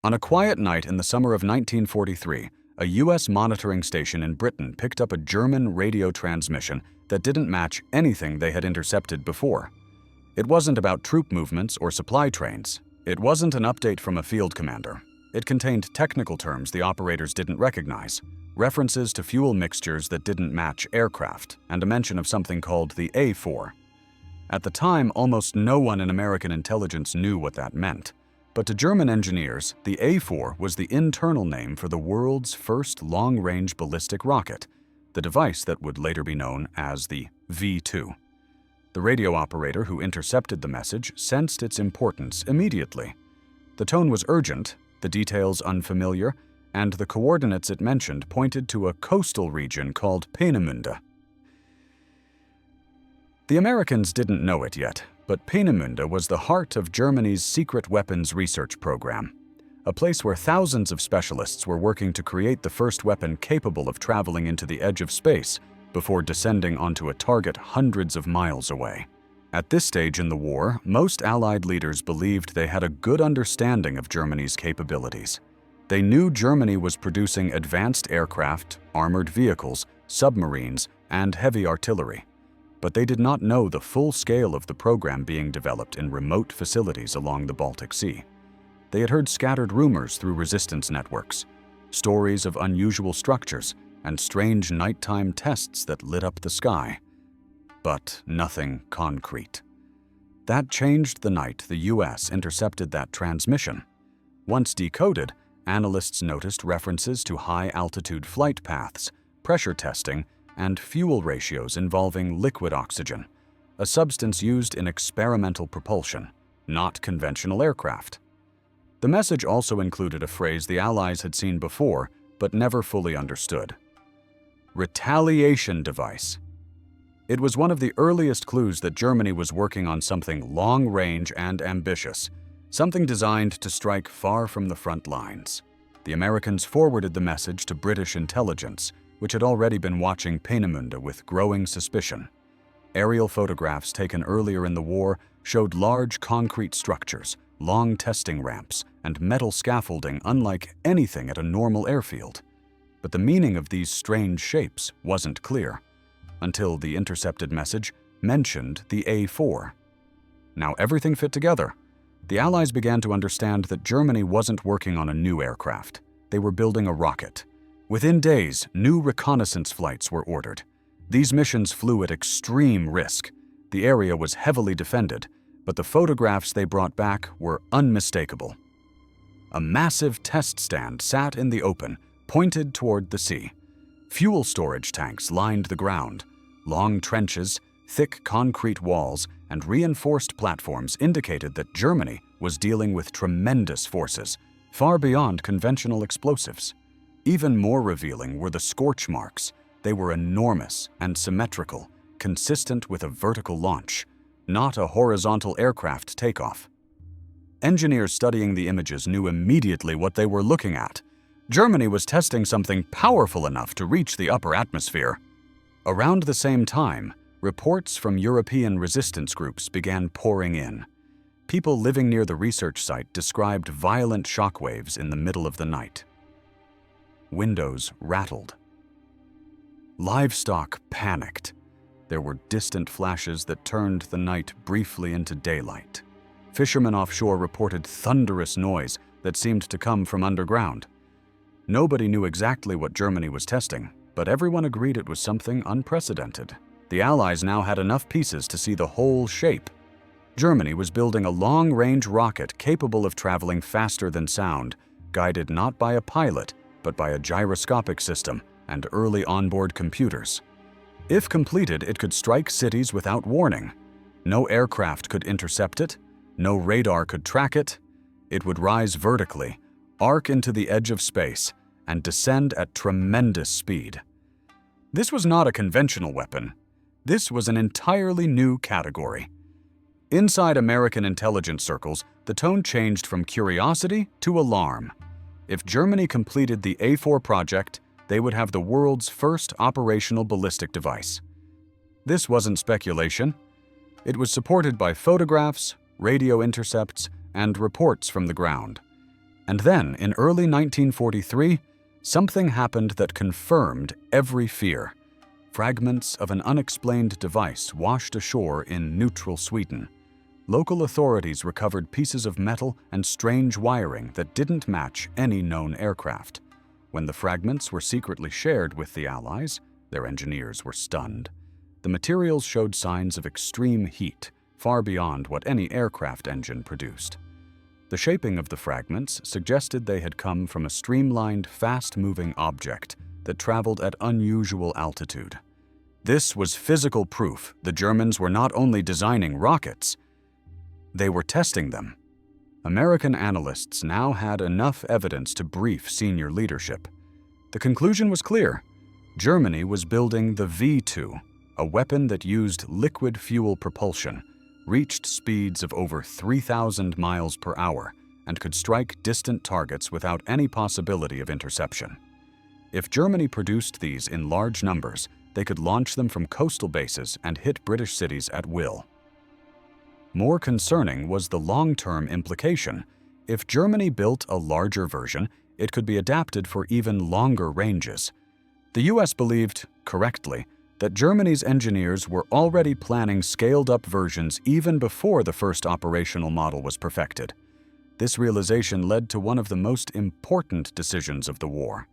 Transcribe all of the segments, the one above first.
On a quiet night in the summer of 1943, a U.S. monitoring station in Britain picked up a German radio transmission that didn't match anything they had intercepted before. It wasn't about troop movements or supply trains. It wasn't an update from a field commander. It contained technical terms the operators didn't recognize, references to fuel mixtures that didn't match aircraft, and a mention of something called the A4. At the time, almost no one in American intelligence knew what that meant. But to German engineers, the A4 was the internal name for the world's first long-range ballistic rocket, the device that would later be known as the V2. The radio operator who intercepted the message sensed its importance immediately. The tone was urgent, the details unfamiliar, and the coordinates it mentioned pointed to a coastal region called Peenemünde. The Americans didn't know it yet, but Peenemünde was the heart of Germany's secret weapons research program, a place where thousands of specialists were working to create the first weapon capable of traveling into the edge of space before descending onto a target hundreds of miles away. At this stage in the war, most Allied leaders believed they had a good understanding of Germany's capabilities. They knew Germany was producing advanced aircraft, armored vehicles, submarines, and heavy artillery. But they did not know the full scale of the program being developed in remote facilities along the Baltic Sea. They had heard scattered rumors through resistance networks, stories of unusual structures, and strange nighttime tests that lit up the sky. But nothing concrete. That changed the night the U.S. intercepted that transmission. Once decoded, analysts noticed references to high-altitude flight paths, pressure testing, and fuel ratios involving liquid oxygen, a substance used in experimental propulsion, not conventional aircraft. The message also included a phrase the Allies had seen before but never fully understood: retaliation device. It was one of the earliest clues that Germany was working on something long-range and ambitious, something designed to strike far from the front lines. The Americans forwarded the message to British intelligence, which had already been watching Peenemünde with growing suspicion. Aerial photographs taken earlier in the war showed large concrete structures, long testing ramps, and metal scaffolding unlike anything at a normal airfield. But the meaning of these strange shapes wasn't clear, until the intercepted message mentioned the A4. Now everything fit together. The Allies began to understand that Germany wasn't working on a new aircraft. They were building a rocket. Within days, new reconnaissance flights were ordered. These missions flew at extreme risk. The area was heavily defended, but the photographs they brought back were unmistakable. A massive test stand sat in the open, pointed toward the sea. Fuel storage tanks lined the ground. Long trenches, thick concrete walls, and reinforced platforms indicated that Germany was dealing with tremendous forces, far beyond conventional explosives. Even more revealing were the scorch marks. They were enormous and symmetrical, consistent with a vertical launch, not a horizontal aircraft takeoff. Engineers studying the images knew immediately what they were looking at. Germany was testing something powerful enough to reach the upper atmosphere. Around the same time, reports from European resistance groups began pouring in. People living near the research site described violent shockwaves in the middle of the night. Windows rattled. Livestock panicked. There were distant flashes that turned the night briefly into daylight. Fishermen offshore reported thunderous noise that seemed to come from underground. Nobody knew exactly what Germany was testing, but everyone agreed it was something unprecedented. The Allies now had enough pieces to see the whole shape. Germany was building a long-range rocket capable of traveling faster than sound, guided not by a pilot, but by a gyroscopic system and early onboard computers. If completed, it could strike cities without warning. No aircraft could intercept it, no radar could track it. It would rise vertically, arc into the edge of space, and descend at tremendous speed. This was not a conventional weapon. This was an entirely new category. Inside American intelligence circles, the tone changed from curiosity to alarm. If Germany completed the A4 project, they would have the world's first operational ballistic device. This wasn't speculation. It was supported by photographs, radio intercepts, and reports from the ground. And then, in early 1943, something happened that confirmed every fear. Fragments of an unexplained device washed ashore in neutral Sweden. Local authorities recovered pieces of metal and strange wiring that didn't match any known aircraft. When the fragments were secretly shared with the Allies, their engineers were stunned. The materials showed signs of extreme heat, far beyond what any aircraft engine produced. The shaping of the fragments suggested they had come from a streamlined, fast-moving object that traveled at unusual altitude. This was physical proof the Germans were not only designing rockets, they were testing them. American analysts now had enough evidence to brief senior leadership. The conclusion was clear. Germany was building the V-2, a weapon that used liquid fuel propulsion, reached speeds of over 3,000 miles per hour, and could strike distant targets without any possibility of interception. If Germany produced these in large numbers, they could launch them from coastal bases and hit British cities at will. More concerning was the long-term implication. If Germany built a larger version, it could be adapted for even longer ranges. The US believed, correctly, that Germany's engineers were already planning scaled-up versions even before the first operational model was perfected. This realization led to one of the most important decisions of the war.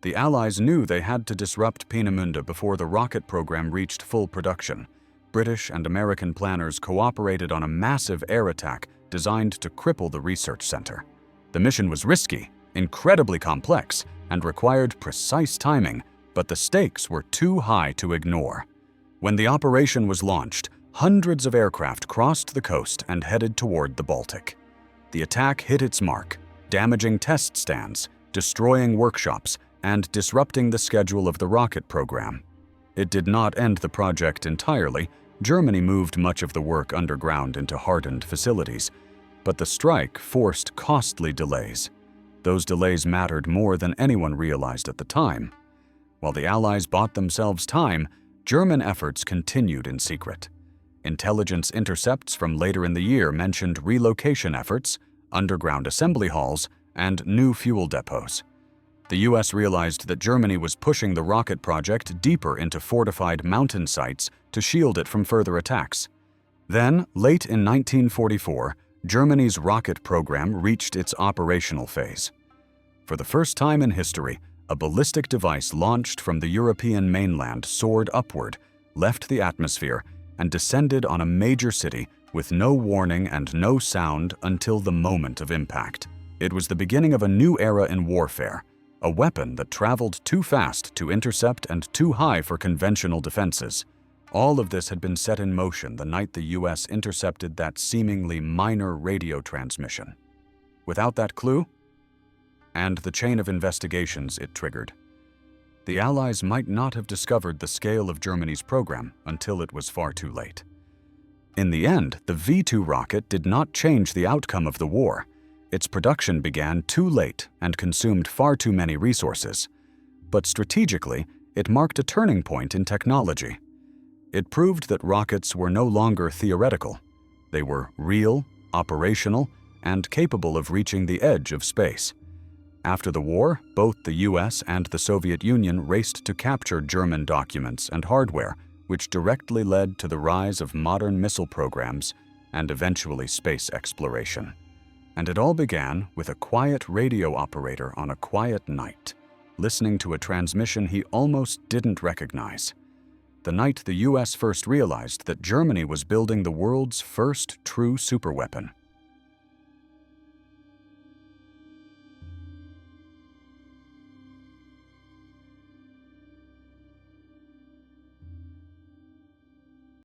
The Allies knew they had to disrupt Peenemünde before the rocket program reached full production. British and American planners cooperated on a massive air attack designed to cripple the research center. The mission was risky, incredibly complex, and required precise timing, but the stakes were too high to ignore. When the operation was launched, hundreds of aircraft crossed the coast and headed toward the Baltic. The attack hit its mark, damaging test stands, destroying workshops, and disrupting the schedule of the rocket program. It did not end the project entirely. Germany moved much of the work underground into hardened facilities, but the strike forced costly delays. Those delays mattered more than anyone realized at the time. While the Allies bought themselves time, German efforts continued in secret. Intelligence intercepts from later in the year mentioned relocation efforts, underground assembly halls, and new fuel depots. The US realized that Germany was pushing the rocket project deeper into fortified mountain sites to shield it from further attacks. Then, late in 1944, Germany's rocket program reached its operational phase. For the first time in history, a ballistic device launched from the European mainland soared upward, left the atmosphere, and descended on a major city with no warning and no sound until the moment of impact. It was the beginning of a new era in warfare, a weapon that traveled too fast to intercept and too high for conventional defenses. All of this had been set in motion the night the US intercepted that seemingly minor radio transmission. Without that clue, and the chain of investigations it triggered, the Allies might not have discovered the scale of Germany's program until it was far too late. In the end, the V-2 rocket did not change the outcome of the war. Its production began too late and consumed far too many resources. But strategically, it marked a turning point in technology. It proved that rockets were no longer theoretical. They were real, operational, and capable of reaching the edge of space. After the war, both the US and the Soviet Union raced to capture German documents and hardware, which directly led to the rise of modern missile programs and eventually space exploration. And it all began with a quiet radio operator on a quiet night, listening to a transmission he almost didn't recognize. The night the US first realized that Germany was building the world's first true superweapon.